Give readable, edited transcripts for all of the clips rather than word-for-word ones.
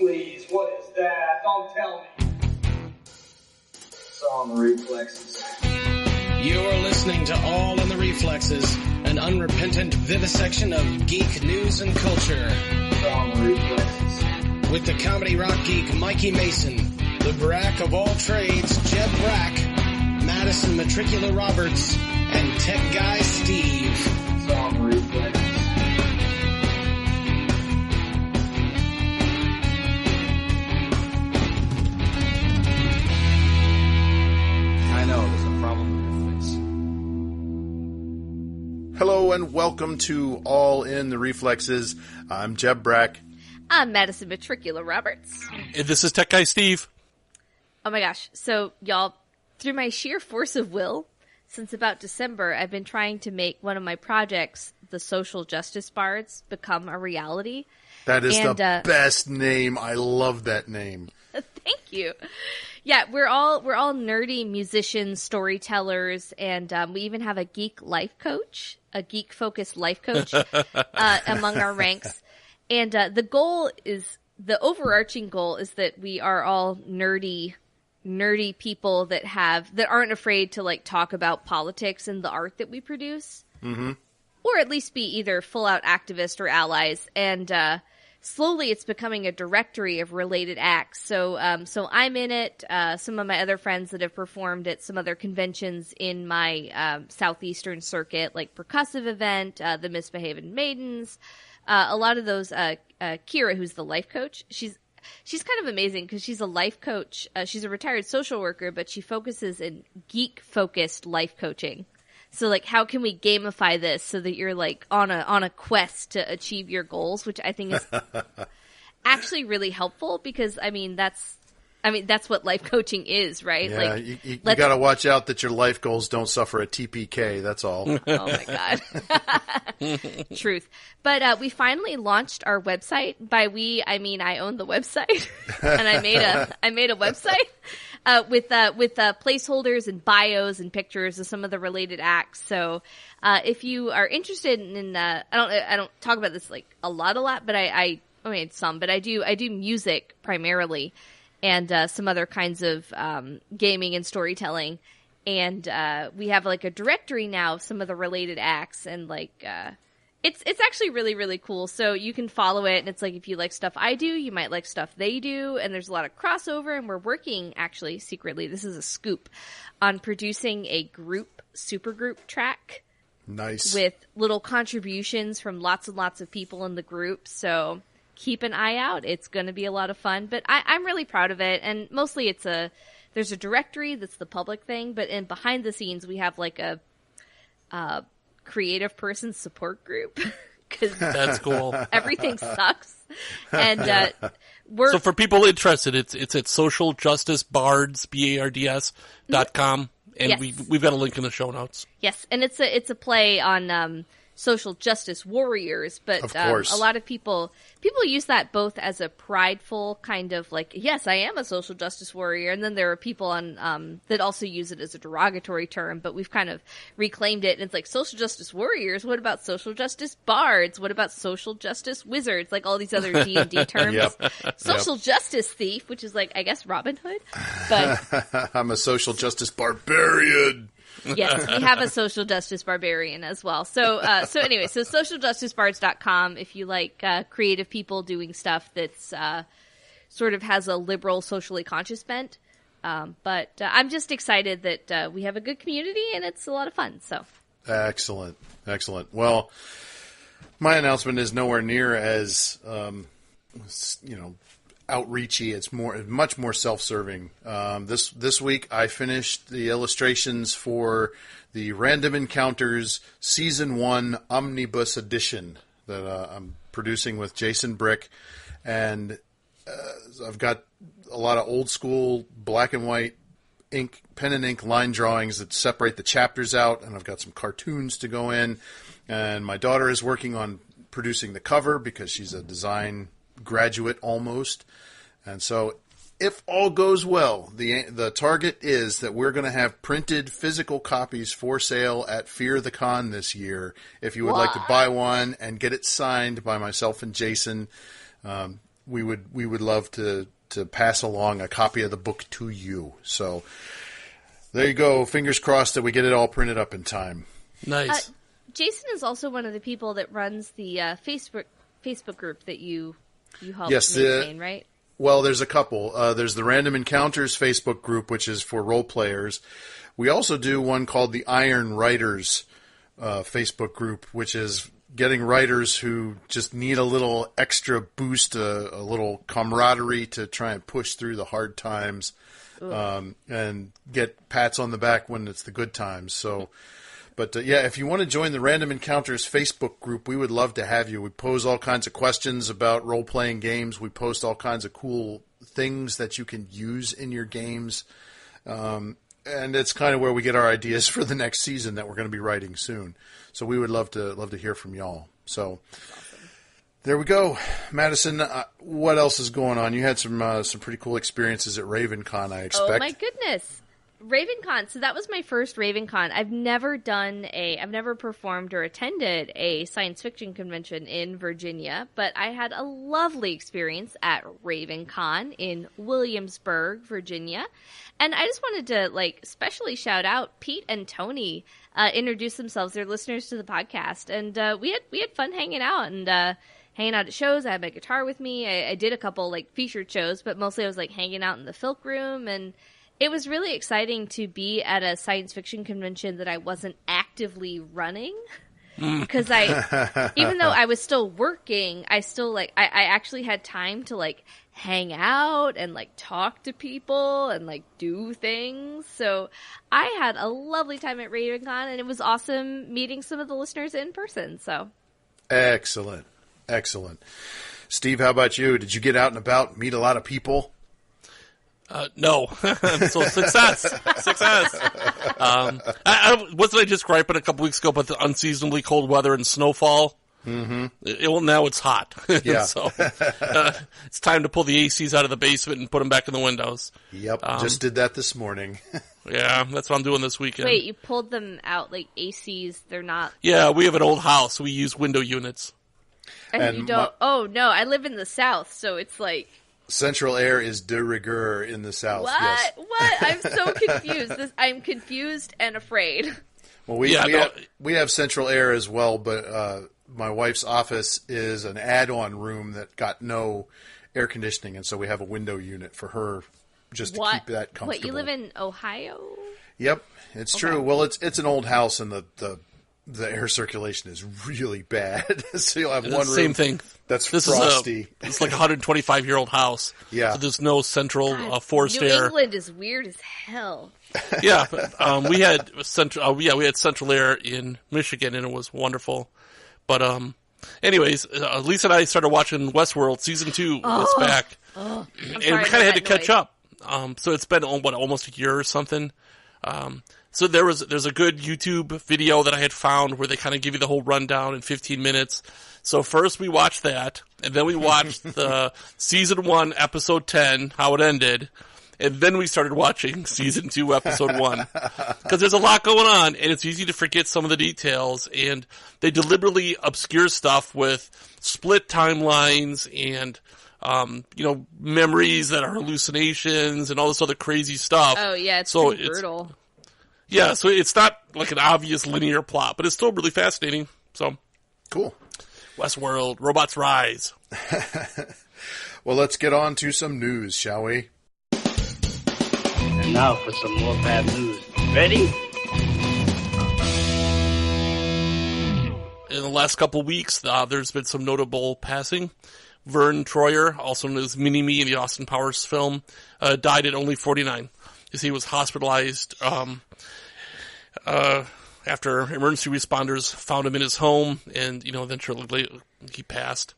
Please, what is that? Don't tell me. It's all in the reflexes. You're listening to All in the Reflexes, an unrepentant vivisection of geek news and culture. It's all in the reflexes. With the comedy rock geek Mikey Mason, the Brack of all trades Jeb Brack, Madison Metricula Roberts, and tech guy Steve. It's all in the reflexes. I know, there's a problem with your face. Hello and welcome to All in the Reflexes. I'm Jeb Brack. I'm Madison Metricula Roberts. And this is Tech Guy Steve. Oh my gosh. So, y'all, through my sheer force of will, since about December, I've been trying to make one of my projects, the Social Justice Bards, become a reality. That is the best name. I love that name. Thank you. Yeah, we're all nerdy musicians, storytellers, and we even have a geek life coach, a geek-focused life coach among our ranks. And the overarching goal is that we are all nerdy people that aren't afraid to like talk about politics and the art that we produce, or at least be either full-out activists or allies. And slowly, it's becoming a directory of related acts. So I'm in it. Some of my other friends that have performed at some other conventions in my southeastern circuit, like Percussive Event, the Misbehaving Maidens, a lot of those. Kira, who's the life coach, she's kind of amazing because she's a life coach. She's a retired social worker, but she focuses in geek-focused life coaching. So, like, how can we gamify this so that you're, like, on a quest to achieve your goals, which I think is actually really helpful because, that's what life coaching is, right? Yeah, like, you got to watch out that your life goals don't suffer a TPK, that's all. Oh, my God. Truth. But we finally launched our website. By we, I mean I own the website. And I made a website with placeholders and bios and pictures of some of the related acts. So if you are interested in I don't talk about this like a lot, but I mean some, but I do music primarily and some other kinds of gaming and storytelling. And we have like a directory now of some of the related acts, and like it's actually really, really cool. So you can follow it, and it's like if you like stuff I do, you might like stuff they do, and there's a lot of crossover. And we're working actually secretly, this is a scoop, on producing a supergroup track. Nice. With little contributions from lots and lots of people in the group. So keep an eye out. It's going to be a lot of fun, but I'm really proud of it. And mostly there's a directory that's the public thing, but in behind the scenes, we have like a creative person support group. Cause That's cool. Everything sucks. And, so for people interested, it's at socialjusticebards, BARDS.com. And yes. we've got a link in the show notes. Yes. And it's a play on, social justice warriors, but of course. A lot of people use that both as a prideful kind of like, yes, I am a social justice warrior, and then there are people on that also use it as a derogatory term, but we've kind of reclaimed it, and it's like social justice warriors, what about social justice bards, what about social justice wizards, like all these other D&D terms. Yep. Social justice thief, which is like, I guess, Robin Hood, but I'm a social justice barbarian. Yes, we have a social justice barbarian as well. So anyway, so socialjusticebards.com if you like creative people doing stuff that's sort of has a liberal, socially conscious bent. But I'm just excited that we have a good community and it's a lot of fun. So Excellent. Well, my announcement is nowhere near as outreachy. It's much more self-serving. This week I finished the illustrations for the Random Encounters Season 1 Omnibus Edition that I'm producing with Jason Brick, and I've got a lot of old school black and white pen and ink line drawings that separate the chapters out, and I've got some cartoons to go in, and my daughter is working on producing the cover because she's a design graduate almost. And so if all goes well, the target is that we're going to have printed physical copies for sale at Fear the Con this year. If you would like to buy one and get it signed by myself and Jason, we would love to pass along a copy of the book to you. So there you go. Fingers crossed that we get it all printed up in time. Nice. Jason is also one of the people that runs the Facebook group that you help Yes, maintain, right? Well, there's a couple. There's the Random Encounters Facebook group, which is for role players. We also do one called the Iron Writers Facebook group, which is getting writers who just need a little extra boost, a little camaraderie to try and push through the hard times, and get pats on the back when it's the good times. So, but if you want to join the Random Encounters Facebook group, we would love to have you. We pose all kinds of questions about role-playing games. We post all kinds of cool things that you can use in your games. And it's kind of where we get our ideas for the next season that we're going to be writing soon. So we would love to hear from y'all. So there we go, Madison. What else is going on? You had some pretty cool experiences at RavenCon, I expect. Oh my goodness, RavenCon. So that was my first RavenCon. I've never performed or attended a science fiction convention in Virginia, but I had a lovely experience at RavenCon in Williamsburg, Virginia. And I just wanted to especially shout out Pete and Tony. Introduce themselves. They're listeners to the podcast, and we had fun hanging out at shows. I had my guitar with me. I did a couple featured shows, but mostly I was hanging out in the Filk room, and it was really exciting to be at a science fiction convention that I wasn't actively running. Because even though I was still working, I still I actually had time to hang out and talk to people and do things. So I had a lovely time at RavenCon, and it was awesome meeting some of the listeners in person. So excellent. Steve, how about you? Did you get out and about, meet a lot of people? No. So success. Wasn't I just griping a couple weeks ago about the unseasonably cold weather and snowfall? Mm-hmm. Now it's hot. Yeah. So it's time to pull the ACs out of the basement and put them back in the windows. Yep. Just did that this morning. Yeah, that's what I'm doing this weekend. Wait, you pulled them out ACs? They're not. Yeah, we have an old house. So we use window units. And you don't. Oh no, I live in the South, so it's Central air is de rigueur in the South. What? Yes. What? I'm so confused. I'm confused and afraid. Well, we have central air as well, but my wife's office is an add-on room that got no air conditioning, and so we have a window unit for her just to keep that comfortable. What, you live in Ohio? Yep, it's true. Well, it's an old house, and the air circulation is really bad. So you'll have one room. Same thing. This frosty. It's like a 125-year-old house. Yeah. So there's no central forced air. New England is weird as hell. Yeah, but, we had central air in Michigan, and it was wonderful. But anyways, Lisa and I started watching Westworld. Season 2 is back. And we kind of had to catch up. So it's been, almost a year or something. So there's a good YouTube video that I had found where they kind of give you the whole rundown in 15 minutes. So first we watched that, and then we watched the season 1, episode 10, how it ended, and then we started watching season 2, episode 1. Because there's a lot going on, and it's easy to forget some of the details, and they deliberately obscure stuff with split timelines and memories that are hallucinations and all this other crazy stuff. Oh yeah, it's pretty brutal. Yeah, so it's not like an obvious linear plot, but it's still really fascinating. So cool. Westworld, robots rise. Well, let's get on to some news, shall we? And now for some more bad news. Ready? In the last couple weeks, there's been some notable passing. Vern Troyer, also known as Mini-Me in the Austin Powers film, died at only 49. He was hospitalized after emergency responders found him in his home, and eventually he passed.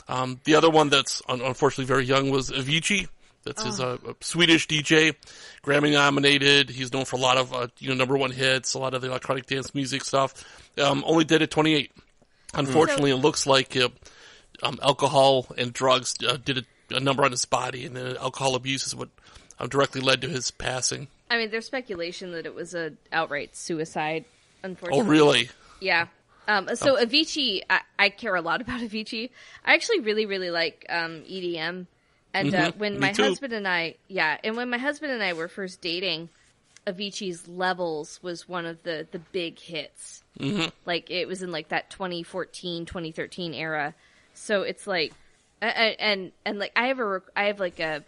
The other one that's unfortunately very young was Avicii. That's his a Swedish DJ, Grammy nominated. He's known for a lot of number one hits, a lot of the electronic dance music stuff. Only dead at 28. Unfortunately, it looks like alcohol and drugs did a number on his body, and then alcohol abuse is what directly led to his passing. I mean, there's speculation that it was an outright suicide, unfortunately. Oh, really? Yeah. So Avicii, I care a lot about Avicii. I actually really, really like EDM. And when my husband and I were first dating, Avicii's Levels was one of the big hits. Mm-hmm. Like, it was in, like, that 2014, 2013 era. So it's like, and like, I have like a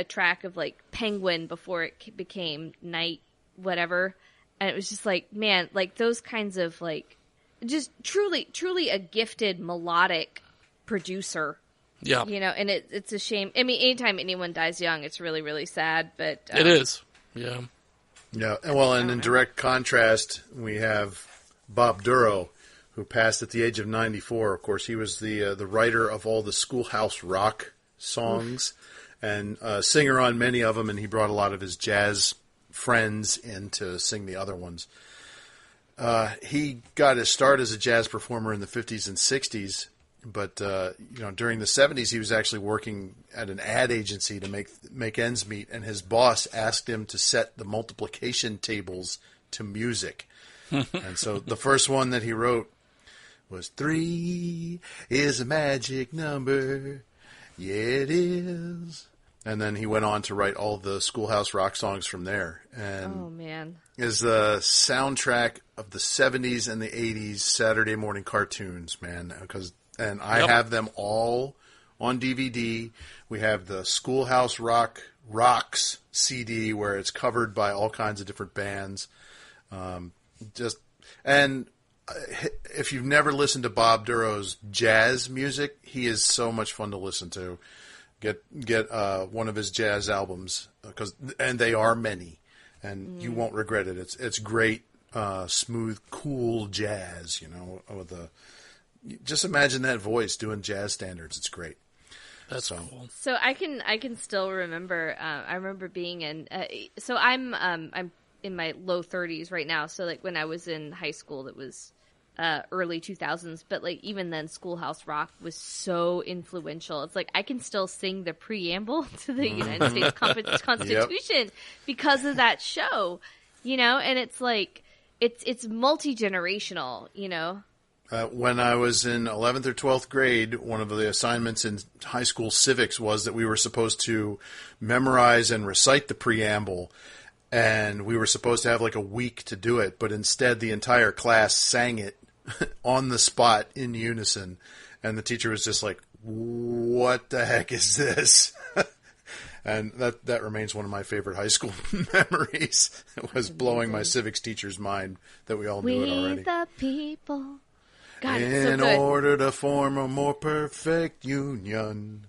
track of, like, Penguin before it became Night whatever. And it was just like, man, like, those kinds of, like, just truly a gifted melodic producer. Yeah. You know, and it's a shame. I mean, anytime anyone dies young, it's really, really sad, but... it is. Yeah. Yeah. Well, and in direct contrast, we have Bob Duro, who passed at the age of 94. Of course, he was the writer of all the Schoolhouse Rock songs and singer on many of them, and he brought a lot of his jazz friends in to sing the other ones. He got his start as a jazz performer in the 50s and 60s, but during the 70s he was actually working at an ad agency to make ends meet, and his boss asked him to set the multiplication tables to music. And so the first one that he wrote was 3 is a magic number. Yeah, it is. And then he went on to write all the Schoolhouse Rock songs from there. And oh, man. Is the soundtrack of the 70s and the 80s Saturday morning cartoons, man. I have them all on DVD. We have the Schoolhouse Rocks CD where it's covered by all kinds of different bands. If you've never listened to Bob Duro's jazz music, he is so much fun to listen to. Get one of his jazz albums, and they are many, and you won't regret it. It's great, smooth, cool jazz. You know, just imagine that voice doing jazz standards. It's great. That's cool. So I can still remember. I remember being in. So I'm in my low 30s right now. So like when I was in high school, that was early 2000s. But like even then, Schoolhouse Rock was so influential. It's like I can still sing the preamble to the United States Constitution because of that show. You know, and it's like it's multi-generational. You know. When I was in 11th or 12th grade, one of the assignments in high school civics was that we were supposed to memorize and recite the preamble, and we were supposed to have like a week to do it, but instead the entire class sang it on the spot in unison, and the teacher was just like, what the heck is this? And that remains one of my favorite high school memories. It was blowing my civics teacher's mind that we all knew it already. We the people... God, in order to form a more perfect union.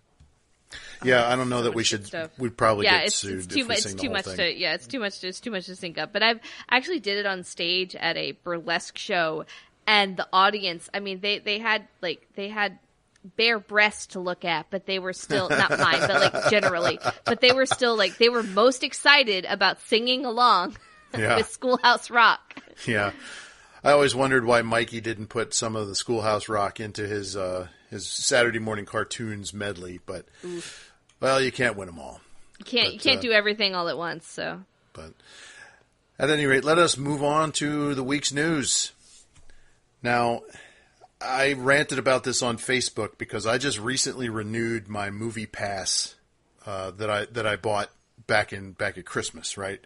Yeah, I don't know that we should. We'd probably get sued. It's too much. It's too much to. Yeah, it's too much. It's too much to sync up. But I actually did it on stage at a burlesque show, and the audience. I mean, they had bare breasts to look at, but they were still not mine, but like generally, but they were still like they were most excited about singing along with Schoolhouse Rock. Yeah. I always wondered why Mikey didn't put some of the Schoolhouse Rock into his Saturday morning cartoons medley, but well, you can't win them all. You can't do everything all at once. So, but at any rate, let us move on to the week's news. Now, I ranted about this on Facebook because I just recently renewed my movie pass that I bought back at Christmas, right?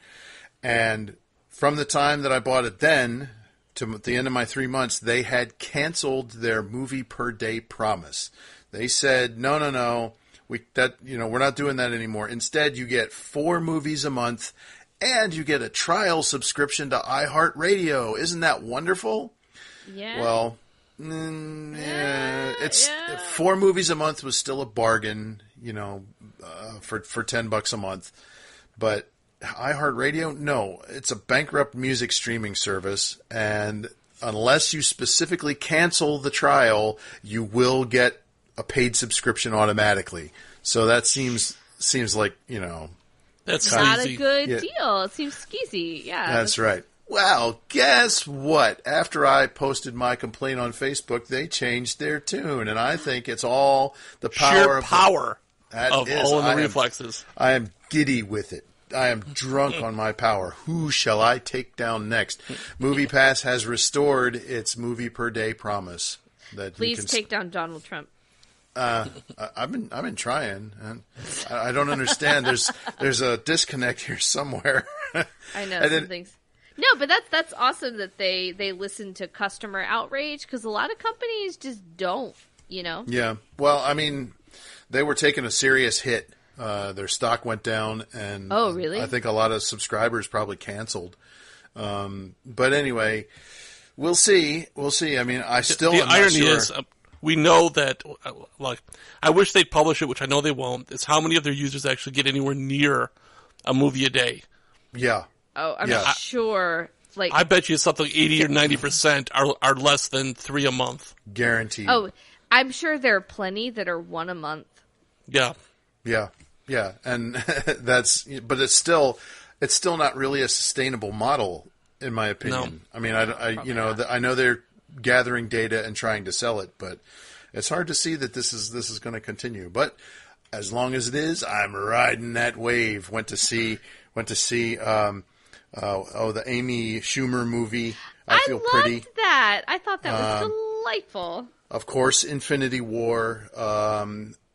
And from the time that I bought it then to the end of my 3 months, they had canceled their movie per day promise. They said, no, we're not doing that anymore. Instead, you get 4 movies a month, and you get a trial subscription to iHeartRadio. Isn't that wonderful? Yeah. Well, 4 movies a month was still a bargain, for $10 a month, but iHeartRadio? No, it's a bankrupt music streaming service, and unless you specifically cancel the trial, you will get a paid subscription automatically. So that seems like, that's not sleazy. A good deal. It seems skeezy. Yeah. That's right. Well, guess what? After I posted my complaint on Facebook, they changed their tune, and I think it's all the power of all in the reflexes. I am giddy with it. am drunk on my power. Who shall I take down next? MoviePass has restored its movie per day promise. That Please take down Donald Trump. I've been trying, and I don't understand. There's a disconnect here somewhere. I know some things. No, but that's awesome that they listen to customer outrage, because a lot of companies just don't. Yeah. Well, I mean, they were taking a serious hit. Their stock went down, and oh, really? I think a lot of subscribers probably canceled. But anyway, we'll see. We'll see. I mean, the irony is, we know that, like, I wish they'd publish it, which I know they won't, is how many of their users actually get anywhere near a movie a day. Yeah. Oh, I'm sure. Like, I bet you something 80 or 90% are less than 3 a month. Guaranteed. Oh, I'm sure there are plenty that are 1 a month. Yeah. Yeah. Yeah. And but it's still not really a sustainable model, in my opinion. No. I mean, I know they're gathering data and trying to sell it, but it's hard to see that this is going to continue. But as long as it is, I'm riding that wave. Went to see the Amy Schumer movie. I Feel Pretty. Loved that. I thought that was delightful. Of course, Infinity War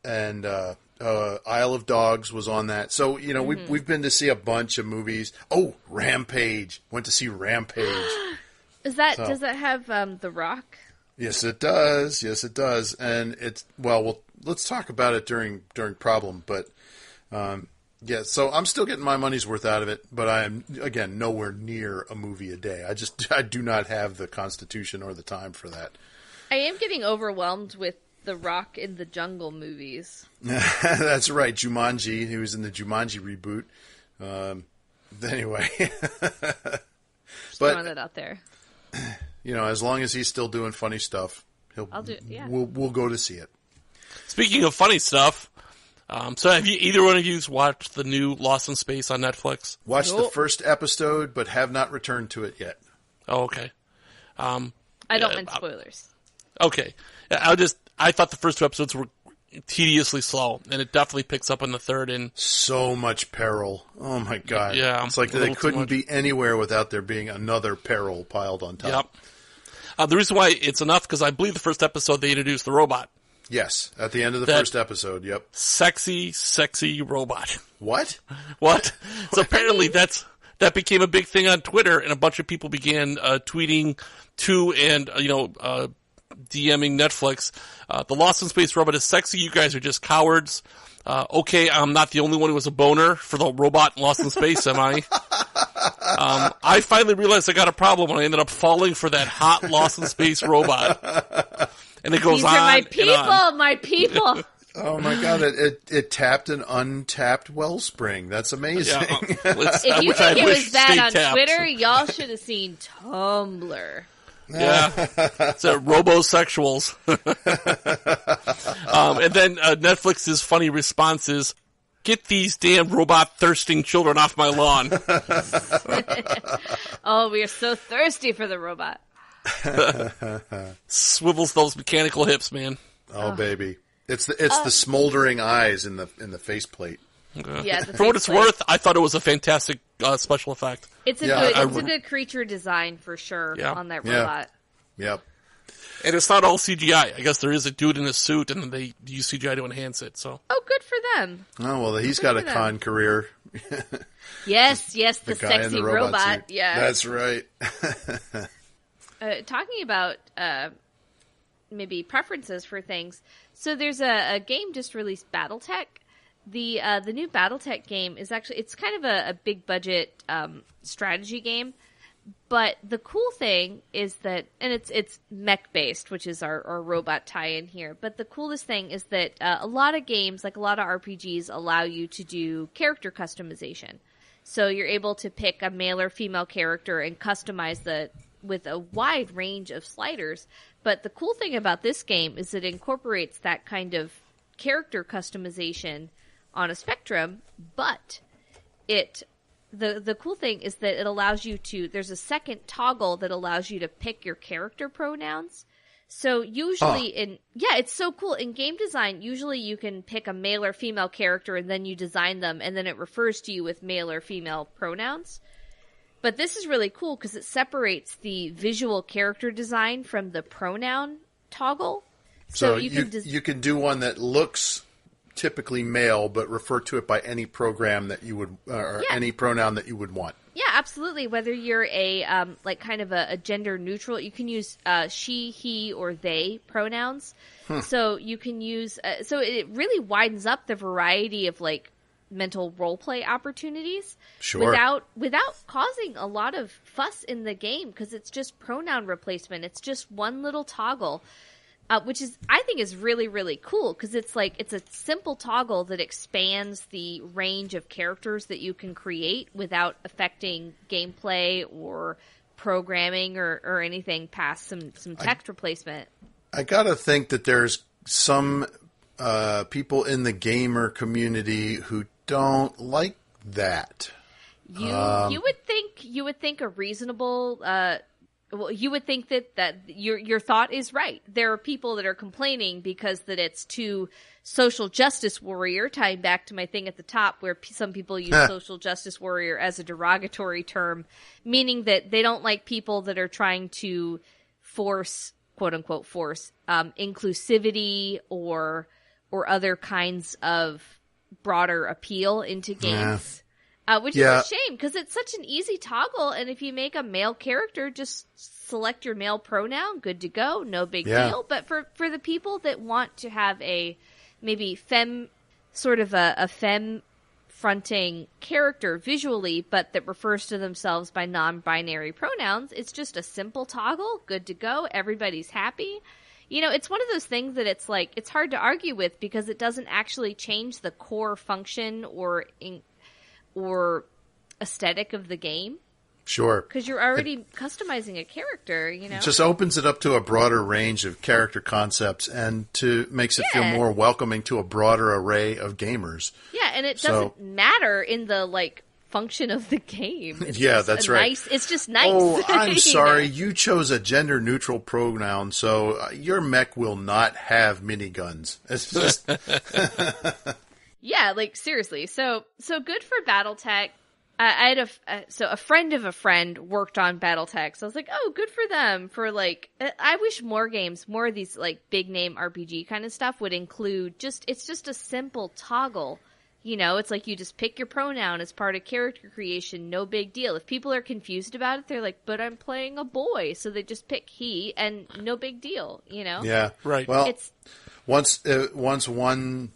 and Isle of Dogs was on that. So we've been to see a bunch of movies. Oh, Rampage. Went to see Rampage. Does that have The Rock? Yes, it does. Yes, it does. And it's let's talk about it during Problem. But yeah, so I'm still getting my money's worth out of it. But I am, again, nowhere near a movie a day. I do not have the constitution or the time for that. I am getting overwhelmed with The Rock in the Jungle movies. That's right, Jumanji. He was in the Jumanji reboot. Anyway, just throwing that out there. As long as he's still doing funny stuff, we'll go to see it. Speaking of funny stuff, so have either one of you watched the new Lost in Space on Netflix? Watched the first episode, but have not returned to it yet. Oh, okay. I don't mind spoilers. Okay. I thought the first 2 episodes were tediously slow, and it definitely picks up in the third. And so much peril. Oh my God. Yeah. It's like they couldn't be anywhere without there being another peril piled on top. Yep. The reason why it's enough, because I believe the first episode they introduced the robot. Yes, at the end of the first episode, yep. Sexy robot. What? So apparently that became a big thing on Twitter, and a bunch of people began tweeting to and DMing Netflix. The Lost in Space robot is sexy. You guys are just cowards. Okay, I'm not the only one who was a boner for the robot in Lost in Space, am I? I finally realized I got a problem when I ended up falling for that hot Lost in Space robot. And it goes These on. These are my people. Oh my God! It tapped an untapped wellspring. That's amazing. Yeah, if you think it was bad on Twitter, y'all should have seen Tumblr. Yeah, so robosexuals. And then Netflix's funny response is, "Get these damn robot thirsting children off my lawn." Oh, we are so thirsty for the robot. Swivels those mechanical hips, man. Oh, baby. It's the smoldering eyes in the faceplate. Yeah, for what it's worth, I thought it was a fantastic special effect. It's a good creature design for sure on that robot. Yep. And it's not all CGI. I guess there is a dude in a suit, and they use CGI to enhance it. So. Oh, good for them. Oh well, he's got a con career. Yes, the sexy in the robot. Suit. Yeah, that's right. Talking about maybe preferences for things. So there's a game just released, BattleTech. The new BattleTech game is it's kind of a big budget strategy game. But the cool thing is that, and it's mech based, which is our robot tie-in here. But the coolest thing is that a lot of games, like a lot of RPGs, allow you to do character customization. So you're able to pick a male or female character and customize with a wide range of sliders. But the cool thing about this game is it incorporates that kind of character customization on a spectrum, but the cool thing is that it allows you to, there's a second toggle that allows you to pick your character pronouns. So usually it's so cool. In game design, usually you can pick a male or female character and then you design them and then it refers to you with male or female pronouns. But this is really cool because it separates the visual character design from the pronoun toggle. So you can do one that looks typically male, but refer to it by any program that you would, or any pronoun that you would want. Yeah, absolutely. Whether you're a kind of a gender neutral, you can use she, he, or they pronouns. So you can use so it really widens up the variety of like mental role play opportunities. Sure. Without causing a lot of fuss in the game because it's just pronoun replacement. It's just one little toggle. Which I think is really, really cool because it's a simple toggle that expands the range of characters that you can create without affecting gameplay or programming or anything past some text replacement. I gotta think that there's some people in the gamer community who don't like that. You would think a reasonable. Well, you would think that your thought is right. There are people that are complaining because that it's too social justice warrior, tying back to my thing at the top where some people use social justice warrior as a derogatory term, meaning that they don't like people that are trying to force, quote unquote, inclusivity or other kinds of broader appeal into games. Which is a shame because it's such an easy toggle, and if you make a male character, just select your male pronoun, good to go, no big deal. But for the people that want to have a maybe femme fronting character visually, but that refers to themselves by non-binary pronouns, it's just a simple toggle, good to go, everybody's happy. You know, it's one of those things that it's like it's hard to argue with because it doesn't actually change the core function or aesthetic of the game. Sure. Because you're already customizing a character, you know? It just opens it up to a broader range of character concepts and makes it feel more welcoming to a broader array of gamers. Yeah, and it doesn't matter in the, like, function of the game. It's that's right. It's just nice. Oh, I'm sorry. You chose a gender-neutral pronoun, so your mech will not have miniguns. It's just... Yeah, like seriously. So good for BattleTech. I had a friend of a friend worked on BattleTech. So I was like, oh, good for them. For like, I wish more games, more of these like big name RPG kind of stuff would include it's just a simple toggle. You know, it's like you just pick your pronoun as part of character creation. No big deal. If people are confused about it, they're like, but I'm playing a boy. So they just pick he and no big deal, you know? Yeah. Right. Well, once one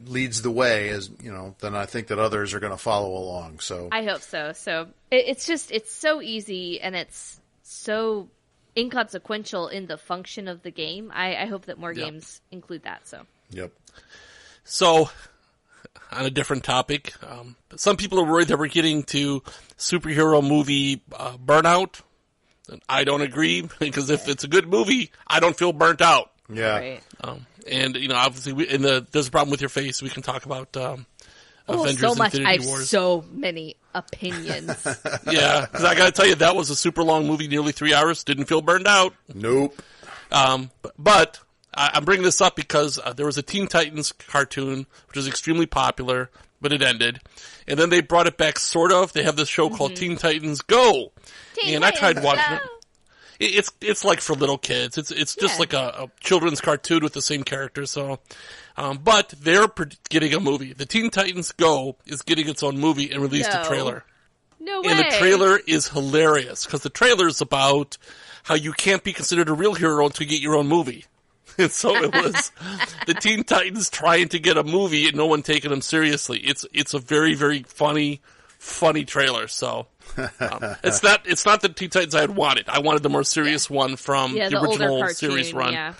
leads the way, as you know, then I think that others are going to follow along. So I hope so. So it's so easy and it's so inconsequential in the function of the game. I hope that more games include that. So on a different topic, some people are worried that we're getting to superhero movie burnout. And I don't agree because if it's a good movie, I don't feel burnt out. Yeah. Right. And, you know, obviously, there's a problem with your face. We can talk about Avengers so much. Infinity I have Wars. so many opinions. Yeah, because I got to tell you, that was a super long movie, nearly 3 hours. Didn't feel burned out. Nope. But I'm bringing this up because there was a Teen Titans cartoon, which was extremely popular, but it ended. And then they brought it back, sort of. They have this show called Teen Titans Go. I tried watching it. It's like for little kids. It's just like a children's cartoon with the same characters. So, but they're getting a movie. The Teen Titans Go is getting its own movie and released a trailer. No way. And the trailer is hilarious because the trailer is about how you can't be considered a real hero until you get your own movie. And so it was the Teen Titans trying to get a movie and no one taking them seriously. It's a very, very funny trailer. So. It's not the Teen Titans I had wanted. I wanted the more serious one from the original cartoon, series run.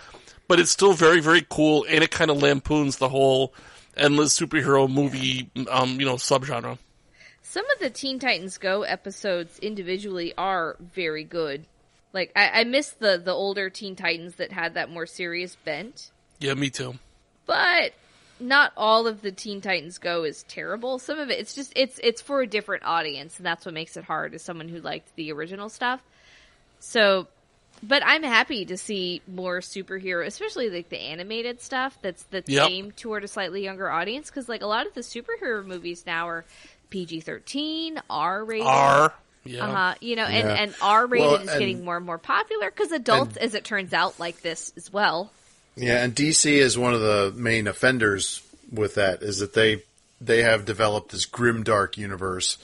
But it's still very, very cool, and it kind of lampoons the whole endless superhero movie, subgenre. Some of the Teen Titans Go episodes individually are very good. Like, I miss the older Teen Titans that had that more serious bent. Yeah, me too. But not all of the Teen Titans Go is terrible. Some of it, it's for a different audience, and that's what makes it hard as someone who liked the original stuff. So, But I'm happy to see more superhero, especially like the animated stuff that's aimed toward a slightly younger audience. Because like a lot of the superhero movies now are PG-13, R-rated. And R-rated is getting more and more popular because adults, as it turns out, like this as well. Yeah, and DC is one of the main offenders with that. Is that they have developed this grimdark universe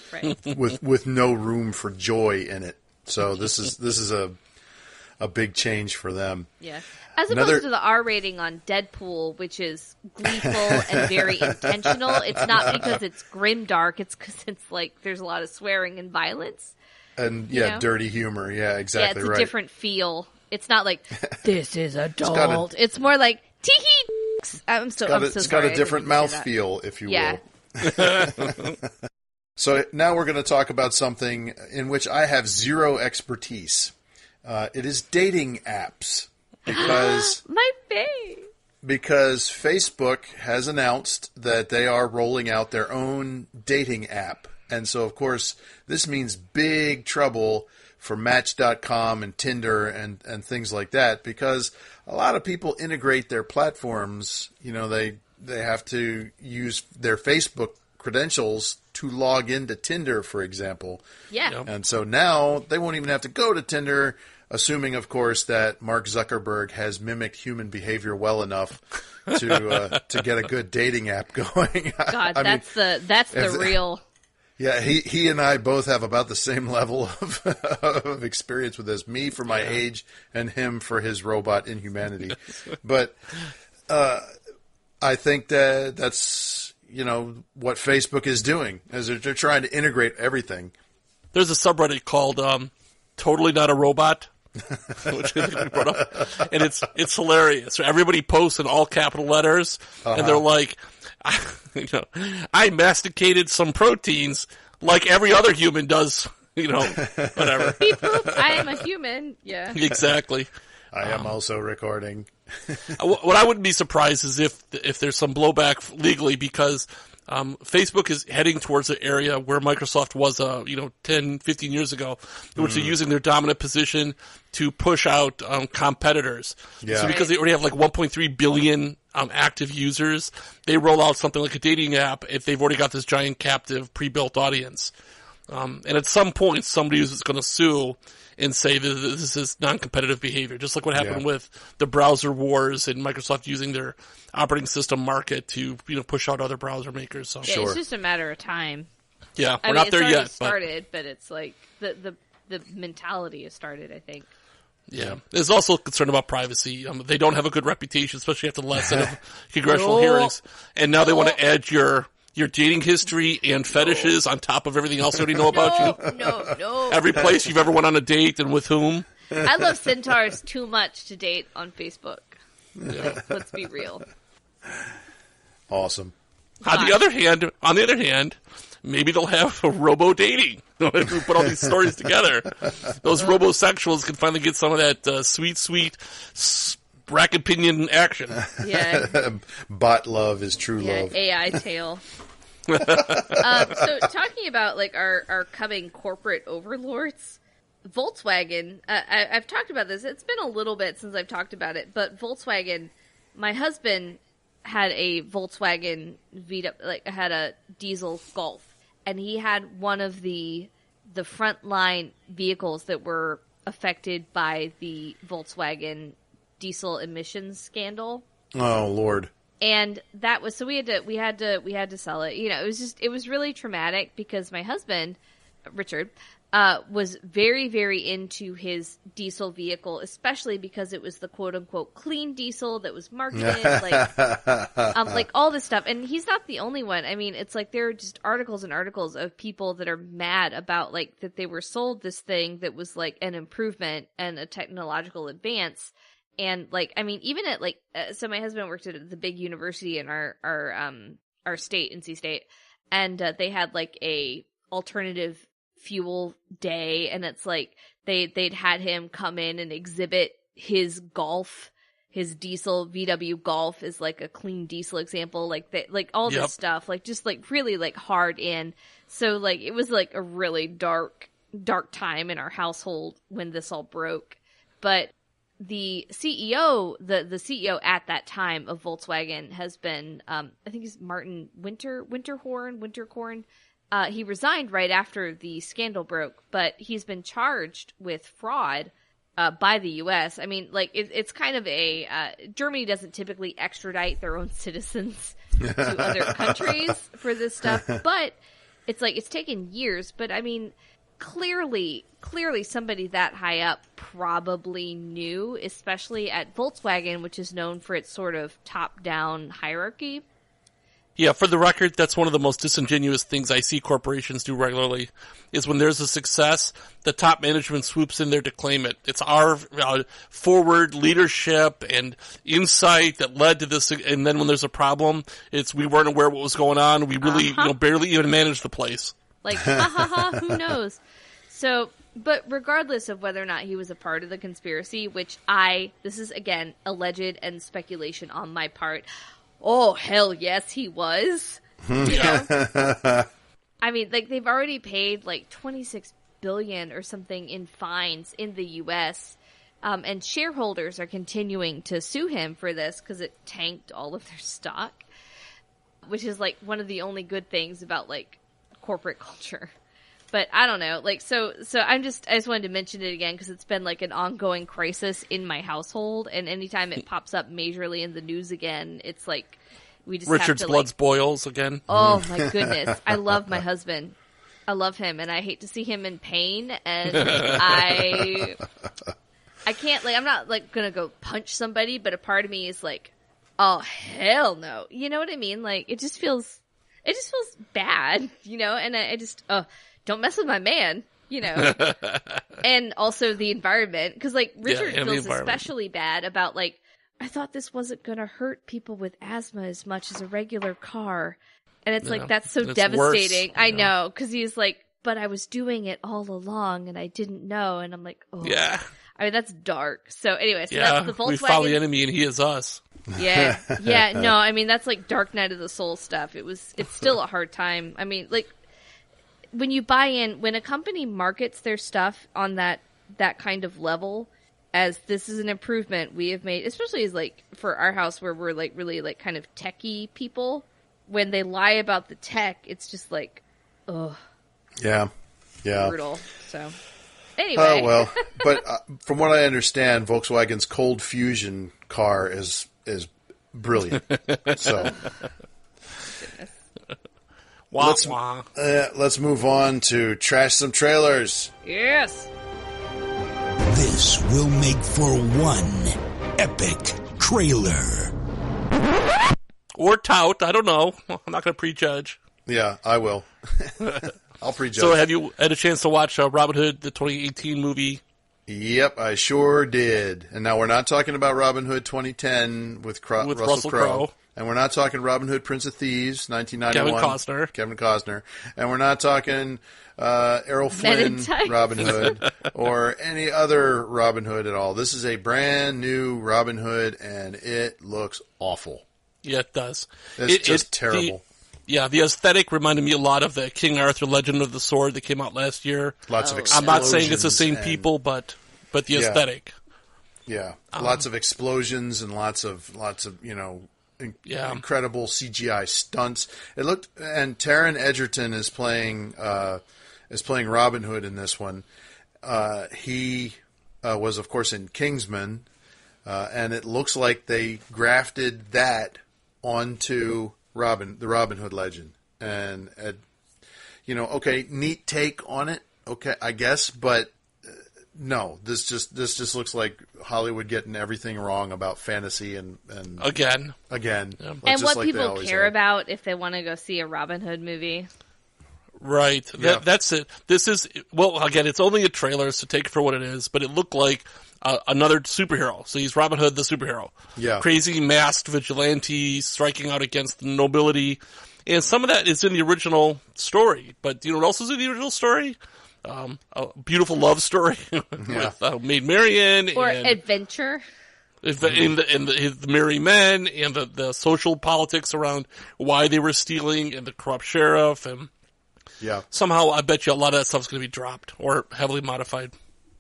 with no room for joy in it. So this is a big change for them. Yeah. As opposed to the R rating on Deadpool, which is gleeful and very intentional. It's not because it's grimdark. It's because it's like there's a lot of swearing and violence. And dirty humor. Yeah, exactly. Yeah, it's a different feel. It's not like this is adult. It's more like tee-hee. It's got a different mouthfeel, if you will. So now we're going to talk about something in which I have zero expertise. It is dating apps. Because my babe. Because Facebook has announced that they are rolling out their own dating app. And so, of course, this means big trouble for Match.com and Tinder and things like that, because a lot of people integrate their platforms. You know, they have to use their Facebook credentials to log into Tinder, for example. Yeah. And so now they won't even have to go to Tinder, assuming, of course, that Mark Zuckerberg has mimicked human behavior well enough to get a good dating app going. God, that's the real. Yeah, he and I both have about the same level of experience with this. Me for my age, and him for his robot inhumanity. But I think that's what Facebook is doing, is they're trying to integrate everything. There's a subreddit called "Totally Not a Robot." Which we brought up, and it's hilarious. Everybody posts in all capital letters, and they're like, I masticated some proteins like every other human does. Whatever. Beep boop. I am a human. Yeah. Exactly. I am also recording. What I wouldn't be surprised is if there's some blowback legally, because Facebook is heading towards an area where Microsoft was, 10, 15 years ago, which they're using their dominant position to push out competitors. Yeah. So because they already have like 1.3 billion active users, they roll out something like a dating app if they've already got this giant captive pre-built audience. And at some point, somebody is going to sue and say that this is non-competitive behavior, just like what happened with the browser wars and Microsoft using their operating system market to push out other browser makers. So It's just a matter of time. Yeah, we're not there yet. It's started, but it's like the mentality has started, I think. Yeah. There's also concern about privacy. They don't have a good reputation, especially after the last set of congressional hearings. And now they want to add your dating history and fetishes on top of everything else they already know about you. No. Every place you've ever went on a date and with whom. I love centaurs too much to date on Facebook. Yeah. Let's be real. Awesome. On the other hand, maybe they'll have a robo-dating. If we put all these stories together, those robosexuals can finally get some of that sweet Brack opinion action. Yeah. Bot love is true love. AI tail. So talking about like our coming corporate overlords, Volkswagen, I've talked about this. It's been a little bit since I've talked about it, but Volkswagen, my husband had a Volkswagen had a diesel Golf, and he had one of the frontline vehicles that were affected by the Volkswagen diesel emissions scandal. Oh Lord. And that was, so we had to sell it. It was really traumatic because my husband, Richard, was very, very into his diesel vehicle, especially because it was the quote unquote clean diesel that was marketed, like all this stuff. And he's not the only one. I mean, it's like there are just articles and articles of people that are mad about like that they were sold this thing that was like an improvement and a technological advance. And like, I mean, even at like, so my husband worked at the big university in our state, NC State, and they had like a alternative fuel day, and it's like they'd had him come in and exhibit his Golf, his diesel VW Golf is like a clean diesel example, like all this stuff, like just like really like hard in. So like it was like a really dark time in our household when this all broke. But the CEO, the CEO at that time of Volkswagen has been, I think he's Martin Winterkorn. He resigned right after the scandal broke, but he's been charged with fraud by the U.S. I mean, like, it's kind of Germany doesn't typically extradite their own citizens to other countries for this stuff, but it's like, it's taken years. But I mean, clearly somebody that high up probably knew, especially at Volkswagen, which is known for its sort of top-down hierarchy. Yeah, for the record, that's one of the most disingenuous things I see corporations do regularly, is when there's a success, the top management swoops in there to claim it. It's our forward leadership and insight that led to this, and then when there's a problem, it's we weren't aware what was going on, we really barely even managed the place. Like, who knows? So, but regardless of whether or not he was a part of the conspiracy, which this is, again, alleged and speculation on my part. Oh, hell yes, he was. You know? I mean, like, they've already paid, like, $26 billion or something in fines in the U.S., and shareholders are continuing to sue him for this because it tanked all of their stock, which is, like, one of the only good things about, like, corporate culture. But I don't know, like, so I just wanted to mention it again because it's been like an ongoing crisis in my household, and anytime it pops up majorly in the news again, it's like we just Richard's have to, blood boils again. Oh my goodness, I love my husband, I love him, and I hate to see him in pain, and I can't, like, I'm not like gonna go punch somebody, but a part of me is like, oh hell no, you know what I mean? Like it just feels bad, you know, and I just don't mess with my man, you know. And also the environment, because, like, Richard feels especially bad about, like, I thought this wasn't going to hurt people with asthma as much as a regular car. And it's like, that's so devastating. I know, because he's like, but I was doing it all along and I didn't know. And I'm like, oh. Yeah. I mean, that's dark. So anyway, so that's the Volkswagen. We follow the enemy and he is us. Yeah. Yeah. No, I mean, that's like Dark Night of the Soul stuff. It's still a hard time. I mean, like, when you buy in, when a company markets their stuff on that kind of level, as this is an improvement we have made, especially as, like, for our house where we're, like, really, like, kind of techie people, when they lie about the tech, it's just like, ugh. Yeah. Brutal. So, anyway. Oh, well. But from what I understand, Volkswagen's cold fusion car is brilliant. So... Let's move on to Trash Some Trailers. Yes. This will make for one epic trailer. Or tout, I don't know. I'm not going to prejudge. Yeah, I will. I'll prejudge. So have you had a chance to watch Robin Hood, the 2018 movie? Yep, I sure did. And now we're not talking about Robin Hood 2010 with Russell Crowe. And we're not talking Robin Hood, Prince of Thieves, 1991. Kevin Costner. And we're not talking Errol Flynn, Robin Hood, or any other Robin Hood at all. This is a brand new Robin Hood, and it looks awful. Yeah, it does. It's just terrible. The aesthetic reminded me a lot of the King Arthur Legend of the Sword that came out last year. Lots of explosions. I'm not saying it's the same people, but the aesthetic. Yeah, lots of explosions and lots of you know, incredible CGI stunts. It looked, and Taron Egerton is playing Robin Hood in this one. He was, of course, in Kingsman, and it looks like they grafted that onto the Robin Hood legend. And you know, okay, neat take on it. Okay, I guess, but. No, this just looks like Hollywood getting everything wrong about fantasy and again. Yeah. And what people care about if they want to go see a Robin Hood movie. Right. Yeah. That's it. This is, well, again, it's only a trailer, so take it for what it is, but it looked like another superhero. So he's Robin Hood, the superhero. Yeah. Crazy masked vigilante striking out against the nobility. And some of that is in the original story. But do you know what else is in the original story? A beautiful love story with Maid Marian. Or adventure. The merry men and the social politics around why they were stealing and the corrupt sheriff. And somehow I bet you a lot of that stuff's going to be dropped or heavily modified.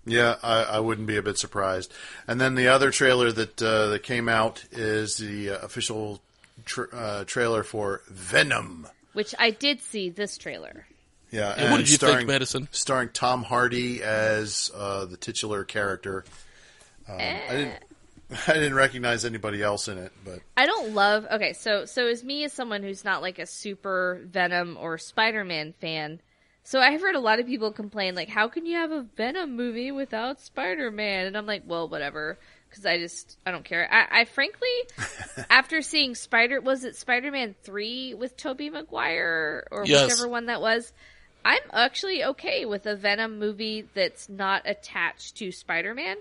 Yeah, I wouldn't be a bit surprised. And then the other trailer that came out is the official trailer for Venom. Which I did see this trailer. Yeah, and what did you think, Madison? Starring Tom Hardy as the titular character. I didn't recognize anybody else in it, but I don't love. Okay, so as me as someone who's not like a super Venom or Spider-Man fan. So I've heard a lot of people complain, like, how can you have a Venom movie without Spider-Man? And I'm like, well, whatever, because I don't care. I frankly, after seeing Spider-Man 3 with Tobey Maguire, or whichever one that was, I'm actually okay with a Venom movie that's not attached to Spider-Man.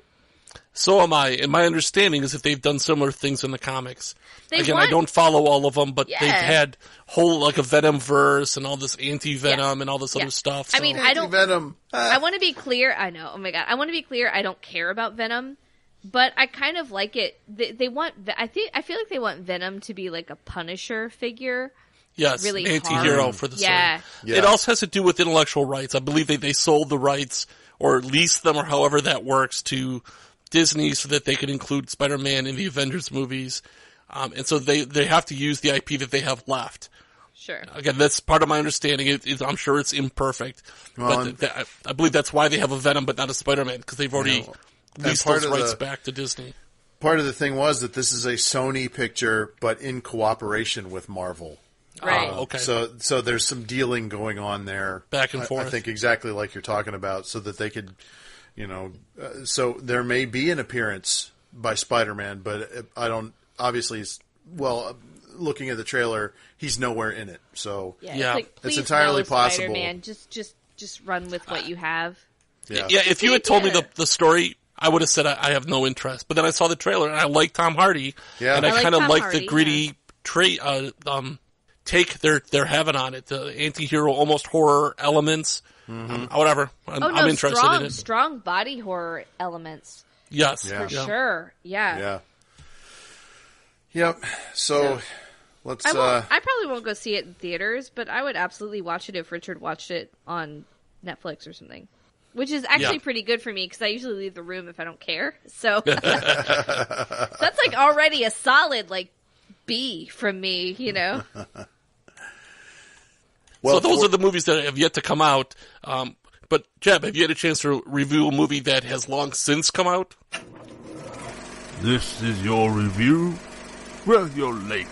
So am I, and my understanding is that they've done similar things in the comics. I don't follow all of them, but they've had whole, like, a Venom verse and all this anti-Venom and all this other stuff. So. I mean, I don't... Venom. I want to be clear. I know. Oh my god. I want to be clear. I don't care about Venom, but I kind of like it. They want... I feel like they want Venom to be like a Punisher figure. Yes, really an anti-hero hard. for the Yeah. story. It also has to do with intellectual rights. I believe they sold the rights or leased them or however that works to Disney so that they could include Spider-Man in the Avengers movies. And so they have to use the IP that they have left. Sure. Again, that's part of my understanding. I'm sure it's imperfect. Well, but I believe that's why they have a Venom but not a Spider-Man, because they've already leased those rights back to Disney. Part of the thing was that this is a Sony picture, but in cooperation with Marvel. Right. Okay. So there's some dealing going on there. Back and forth. I think exactly like you're talking about, so that they could... so there may be an appearance by Spider-Man, but I don't. Obviously, looking at the trailer, he's nowhere in it. So It's like, it's please entirely no, possible. Spider-Man. Just run with what you have. Yeah. If you had told me the story, I would have said I have no interest. But then I saw the trailer and I like Tom Hardy. Yeah. And I kind of like the gritty take they're having on it. The anti-hero, almost horror elements. Mm-hmm. Whatever. I'm interested in it. Strong body horror elements. Yes. For sure. Yeah. Yep. So let's... I probably won't go see it in theaters, but I would absolutely watch it if Richard watched it on Netflix or something. Which is actually pretty good for me, because I usually leave the room if I don't care. So that's like already a solid, like, B from me, Well, so those are the movies that have yet to come out. But, Jeb, have you had a chance to review a movie that has long since come out? This is your review? Well, you're late.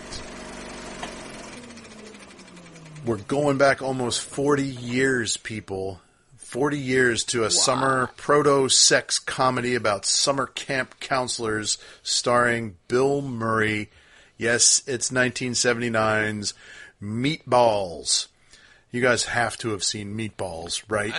We're going back almost 40 years, people. 40 years to a summer proto-sex comedy about summer camp counselors starring Bill Murray. Yes, it's 1979's Meatballs. You guys have to have seen Meatballs, right?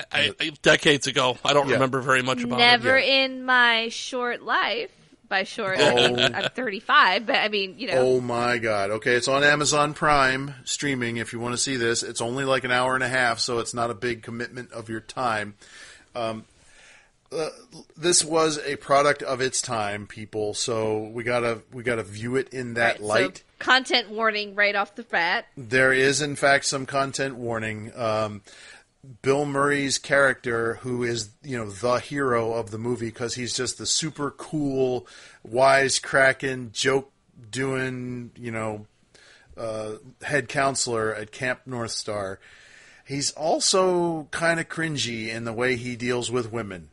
Decades ago. I don't remember very much about it. Never in my short life. By short, I'm 35, but I mean, Oh my God. Okay, it's on Amazon Prime streaming if you want to see this. It's only like an hour and a half, so it's not a big commitment of your time. This was a product of its time, people, so we gotta view it in that light. So content warning right off the bat. There is, in fact, some content warning. Bill Murray's character, who is, the hero of the movie, because he's just the super cool, wisecracking, joke-doing, head counselor at Camp North Star. He's also kind of cringy in the way he deals with women.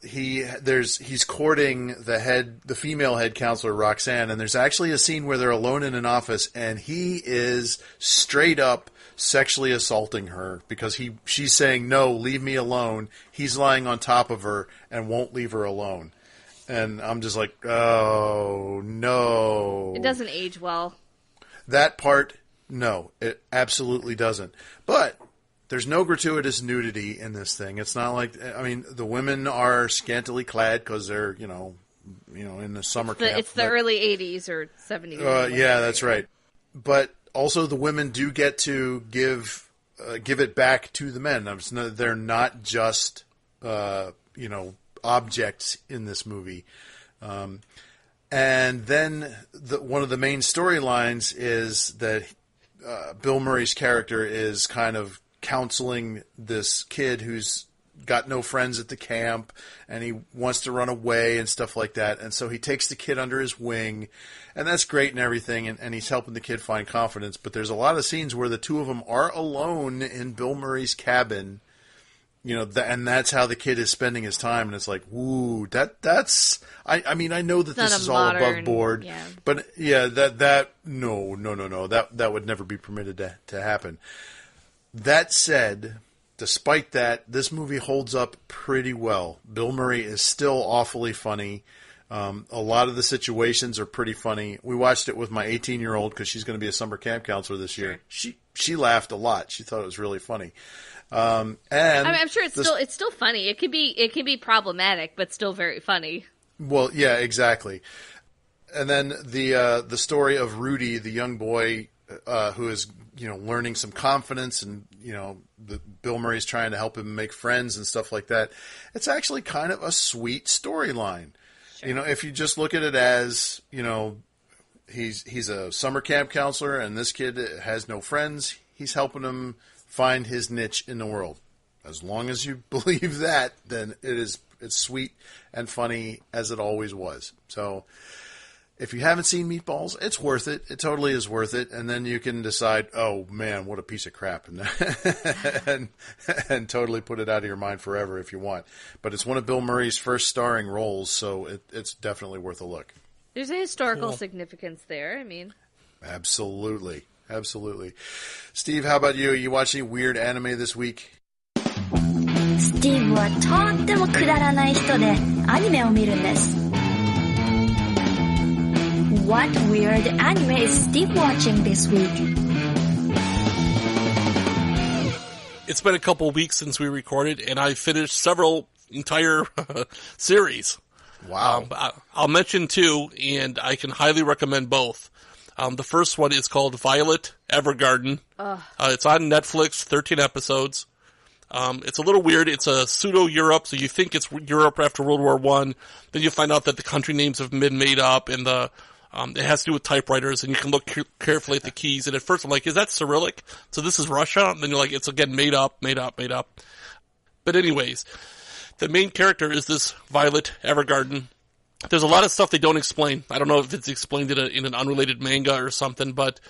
He's courting the female head counselor, Roxanne, and there's actually a scene where they're alone in an office, and he is straight up sexually assaulting her because she's saying, no, leave me alone. He's lying on top of her and won't leave her alone. And I'm just like, oh, no. It doesn't age well. That part, no, it absolutely doesn't. But there's no gratuitous nudity in this thing. It's not like, the women are scantily clad because they're, in the summer camp. It's the early 80s or 70s. Yeah, that's right. But also, the women do get to give it back to the men. They're not just objects in this movie. And then one of the main storylines is that Bill Murray's character is kind of counseling this kid who's got no friends at the camp, and he wants to run away and stuff like that. And so he takes the kid under his wing, and that's great and everything, and he's helping the kid find confidence. But there's a lot of scenes where the two of them are alone in Bill Murray's cabin, and that's how the kid is spending his time. And it's like, woo, that's. I mean, I know that this is all above board, but no, that would never be permitted to happen. That said, despite that, this movie holds up pretty well. Bill Murray is still awfully funny. A lot of the situations are pretty funny. We watched it with my 18-year-old because she's going to be a summer camp counselor this year. She laughed a lot. She thought it was really funny. And I'm sure it's still funny. It can be problematic, but still very funny. Well, yeah, exactly. And then the story of Rudy, the young boy who is learning some confidence, and Bill Murray's trying to help him make friends and stuff like that. It's actually kind of a sweet storyline. Sure. If you just look at it as he's a summer camp counselor, and this kid has no friends. He's helping him find his niche in the world. As long as you believe that, then it's sweet and funny as it always was. So if you haven't seen Meatballs, it's worth it. It totally is worth it. And then you can decide, oh man, what a piece of crap, and totally put it out of your mind forever if you want. But it's one of Bill Murray's first starring roles, so it's definitely worth a look. There's a historical significance there. I mean, absolutely. Steve, how about you? You watch any weird anime this week? スティーブはとってもくだらない人でアニメを見るんです。What weird anime is Steve watching this week? It's been a couple of weeks since we recorded, and I finished several entire series. Wow. I'll mention two, and I can highly recommend both. The first one is called Violet Evergarden. It's on Netflix, 13 episodes. It's a little weird. It's a pseudo-Europe, so you think it's Europe after World War I. Then you find out that the country names have been made up, and it has to do with typewriters, and you can look carefully at the keys. And at first I'm like, is that Cyrillic? So this is Russia? And then you're like, it's again made up. But anyways, the main character is this Violet Evergarden. There's a lot of stuff they don't explain. I don't know if it's explained in an unrelated manga or something, but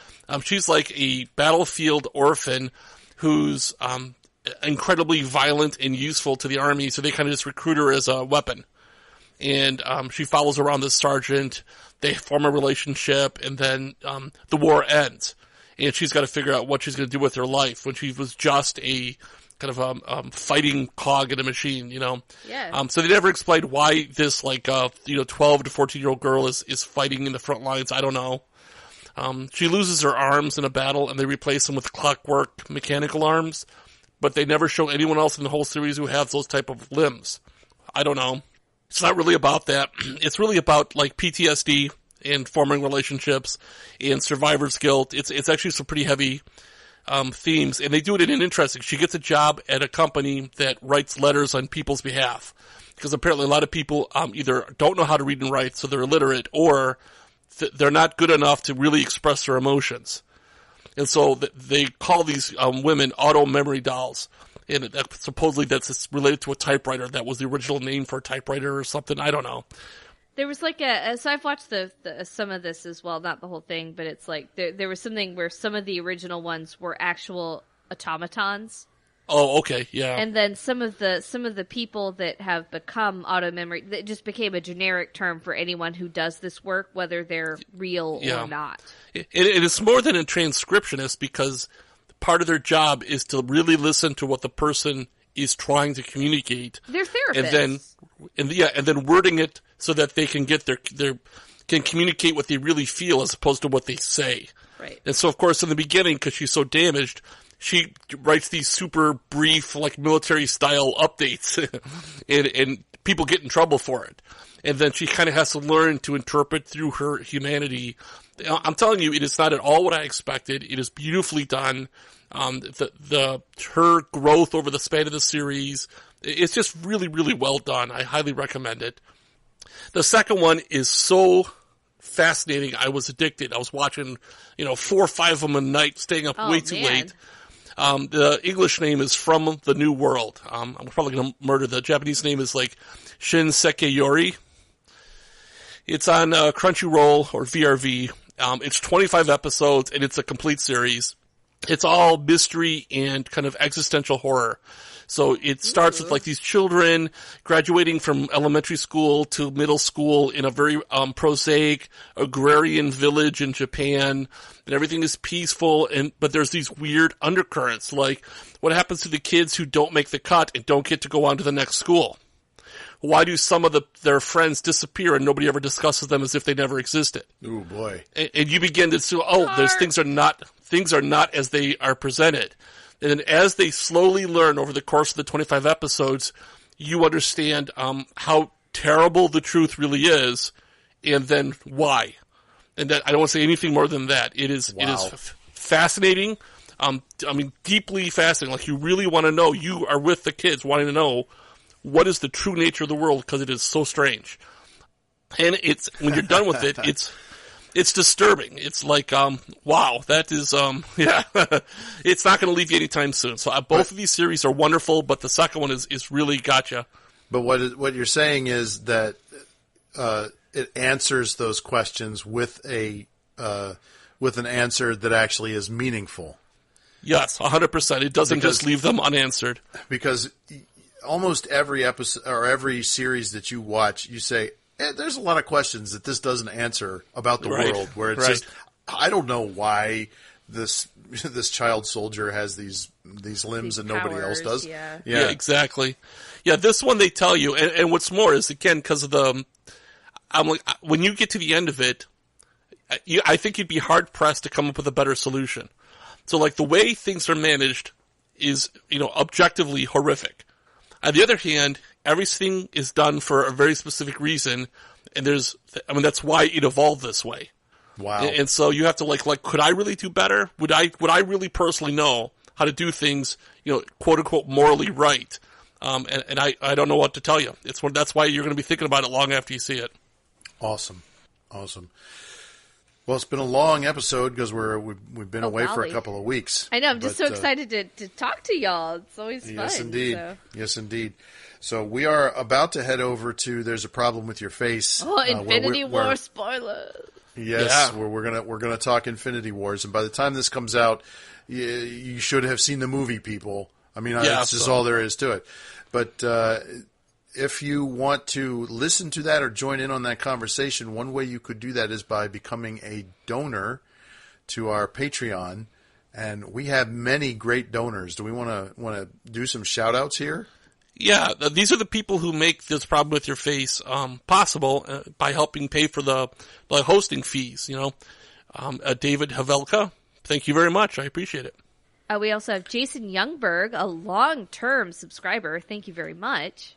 she's like a battlefield orphan who's incredibly violent and useful to the army, so they kind of just recruit her as a weapon. And she follows around this sergeant. They form a relationship, and then the war ends. And she's got to figure out what she's going to do with her life when she was just a kind of fighting cog in a machine, Yeah. So they never explained why this 12 to 14-year-old girl is fighting in the front lines. I don't know. She loses her arms in a battle, and they replace them with clockwork mechanical arms. But they never show anyone else in the whole series who has those type of limbs. I don't know. It's not really about that. It's really about like PTSD and forming relationships and survivor's guilt. It's actually some pretty heavy themes, and they do it in an interesting. She gets a job at a company that writes letters on people's behalf, because apparently a lot of people either don't know how to read and write, so they're illiterate, or they're not good enough to really express their emotions. And so they call these women auto memory dolls. And supposedly that's related to a typewriter. That was the original name for a typewriter or something. I don't know. There was like so I've watched some of this as well, not the whole thing, but it's like there was something where some of the original ones were actual automatons. Oh, okay, yeah. And then some of the people that have become auto memory, that just became a generic term for anyone who does this work, whether they're real or not. It is more than a transcriptionist, because part of their job is to really listen to what the person is trying to communicate. They're therapists. And then wording it so that they can get can communicate what they really feel as opposed to what they say. Right. And so, of course, in the beginning, because she's so damaged, she writes these super brief, like military-style updates, and people get in trouble for it. And then she kind of has to learn to interpret through her humanity. I'm telling you, it is not at all what I expected. It is beautifully done. Her growth over the span of the series, it's just really, really well done. I highly recommend it. The second one is so fascinating. I was addicted. I was watching, 4 or 5 of them a night, staying up way too late. The English name is From the New World. I'm probably going to murder the Japanese name is like Shinseki Yori. It's on Crunchyroll or VRV. It's 25 episodes, and it's a complete series. It's all mystery and kind of existential horror. So it starts with like these children graduating from elementary school to middle school in a very prosaic agrarian village in Japan, and everything is peaceful. But there's these weird undercurrents, like what happens to the kids who don't make the cut and don't get to go on to the next school? Why do some of their friends disappear and nobody ever discusses them as if they never existed? Oh boy! And you begin to see, there's things are not as they are presented. And then as they slowly learn over the course of the 25 episodes, you understand how terrible the truth really is, and then why. And that I don't want to say anything more than that. It is fascinating. Deeply fascinating. Like you really want to know. You are with the kids, wanting to know what is the true nature of the world because it is so strange. And it's when you're done with it, it's disturbing. It's like, wow, that is, yeah, it's not going to leave you anytime soon. So both of these series are wonderful, but the second one is really gotcha. But what you're saying is that it answers those questions with an answer that actually is meaningful. Yes, 100%. It doesn't just leave them unanswered. Because almost every episode or every series that you watch, you say, there's a lot of questions that this doesn't answer about the world, where it's just, I don't know why this child soldier has these limbs and nobody else does. Yeah, exactly. Yeah, this one they tell you, and what's more is, again, because of I'm like, when you get to the end of it, I think you'd be hard pressed to come up with a better solution. So like the way things are managed is, objectively horrific. On the other hand, everything is done for a very specific reason, and that's why it evolved this way. Wow. And so you have to like, could I really do better? Would I really personally know how to do things, quote unquote, morally right? And I don't know what to tell you. That's why you're going to be thinking about it long after you see it. Awesome. Well, it's been a long episode because we've been away for a couple of weeks. I know. I'm just so excited to talk to y'all. It's always fun. Yes, indeed. Yes, indeed. So we are about to head over to "There's a Problem with Your Face." Oh, Infinity War spoilers. Yes, where we're gonna talk Infinity Wars, and by the time this comes out, you should have seen the movie, people. I mean, that's just all there is to it. But if you want to listen to that or join in on that conversation, one way you could do that is by becoming a donor to our Patreon. And we have many great donors. Do we want to do some shout outs here? Yeah, these are the people who make This Problem with Your Face possible by helping pay for the hosting fees. David Havelka, thank you very much. I appreciate it. We also have Jason Youngberg, a long-term subscriber. Thank you very much.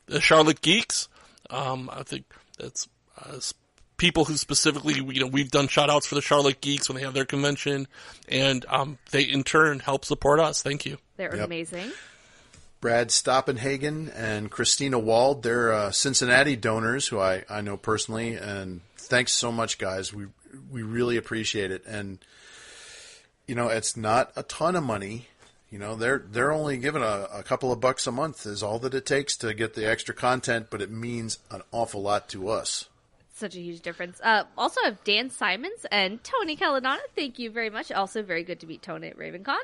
The Charlotte Geeks, I think that's people who specifically, we've done shout-outs for the Charlotte Geeks when they have their convention, and they in turn help support us. Thank you. They're amazing. Brad Stoppenhagen and Christina Wald, they're Cincinnati donors who I know personally, and thanks so much, guys. We really appreciate it. And it's not a ton of money. They're only giving a couple of bucks a month is all that it takes to get the extra content, but it means an awful lot to us. Such a huge difference. Also have Dan Simons and Tony Caladonna. Thank you very much. Also very good to meet Tony at RavenCon.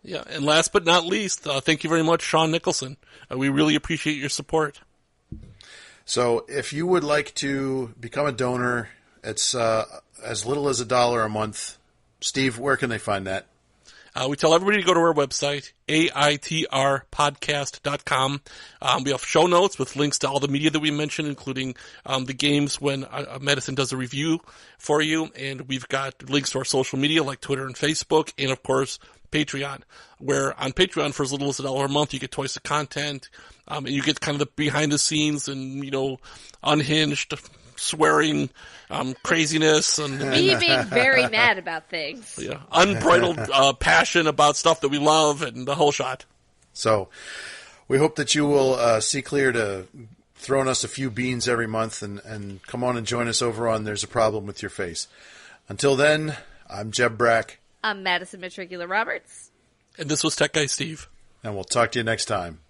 Yeah, and last but not least, thank you very much, Sean Nicholson. We really appreciate your support. So if you would like to become a donor, it's as little as $1 a month. Steve, where can they find that? We tell everybody to go to our website, aitrpodcast.com. We have show notes with links to all the media that we mentioned, including the games when Madison does a review for you. And we've got links to our social media like Twitter and Facebook, and, of course, Patreon, where on Patreon for as little as $1 a month, you get twice the content, and you get kind of the behind the scenes and, unhinged swearing, craziness, and me being very mad about things. Yeah, unbridled passion about stuff that we love, and the whole shot. So, we hope that you will see clear to throwing us a few beans every month, and come on and join us over on There's a Problem with Your Face. Until then, I'm Jeb Brack. I'm Madison Metricula Roberts. And this was Tech Guy Steve. And we'll talk to you next time.